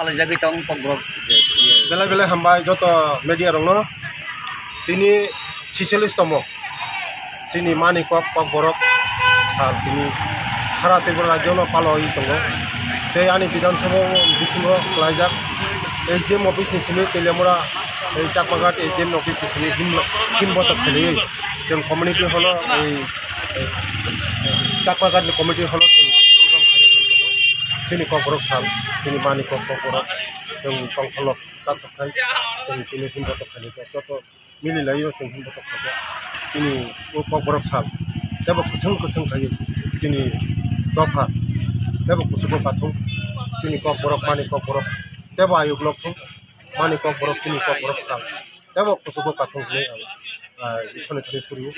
खालायजागै तं पग्रब बेलाय बेलाय हामबाय जत मिडिया रंनो तिनि 46तम जोंनि मानिकक पगबरक साल तिनि सारा त्रिपुरा राज्योआवनो पालय दङ बे आंनि विधानसभा बिसिङाव खालायजाक एसडिएम अफिसनि सिनि तेलियामुरा चाकमाघाट एसडिएम अफिसनि सिनि हिमबतक खालियै जों कमिउनिटि हल चाकमाघाटनि कमिउनिटि हल जों प्रग्राम खालायदों जोंनि पगबरक साल जोंनि मानिकक पगबरक जों पंखलक चाथखाय जों जोंनि हिमबतक खालियै जत मिलिलायो जों हिमबतक खालियै जोंनि पगबरक साल तेबो कुसुं कुसुं खायो जोंनि दफा तेबो कुसुबो बाथौ जोंनि पगबरक मानिकक बरक तेबो आयुग्लक मानिकक बरक जोंनि पगबरक साल तेबो कुसुबो बाथौ इसोरनि थाखाय सुरियो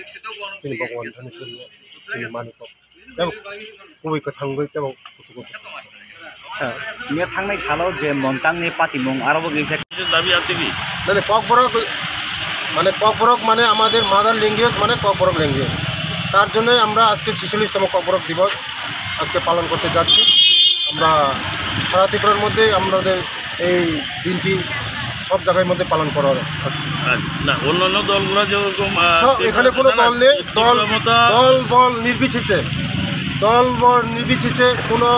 जोंनि भगवाननि थाखाय सुरियो जोंनि मानिकक तेबो गुबै गोथांबै तेबो कुसुबो मे थांनाय सालाव जे मन्तांनि पातिमुं आरोबो गैसा दाबि আছে কি মানে ককবরক মানে আমাদের মাদার ল্যাঙ্গুয়েজ মানে ককবরক ল্যাঙ্গুয়েজ তার জন্যই আমরা আজকে 46তম ককবরক দিবস আজকে পালন করতে যাচ্ছি আমরা সারা ত্রিপুরার মধ্যে আমাদের এই দিনটি সব জায়গার মধ্যে পালন করা হচ্ছে না অন্যান্য দলগুলো যেরকম এখানে কোনো দল নেই দল বল নির্বিশেষে কোনো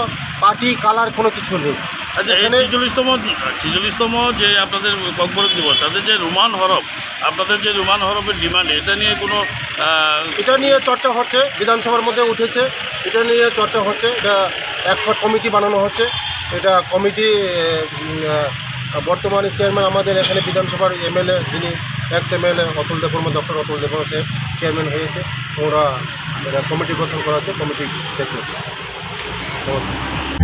পার্টি কালার কোনো কিছু নেই আচ্ছা এই 46তম যে আপনাদের ককবরক দিবস তাদের যে রোমান হরফ আপনাদের যে রোমান হরফের ডিমান্ড এটা নিয়ে কোনো এটা নিয়ে চর্চা হচ্ছে বিধানসভার মধ্যে উঠেছে এটা নিয়ে চর্চা হচ্ছে এটা এক্সপার্ট কমিটি বানানো হচ্ছে এটা কমিটি বর্তমানে চেয়ারম্যান আমাদের এখানে বিধানসভার এমএলএ যিনি ex MLA Atul Debbarma doctor Atul Debbarma সে চেয়ারম্যান হয়েছে ওরা কমিটি গঠন করা হচ্ছে কমিটি দেখবে নমস্কার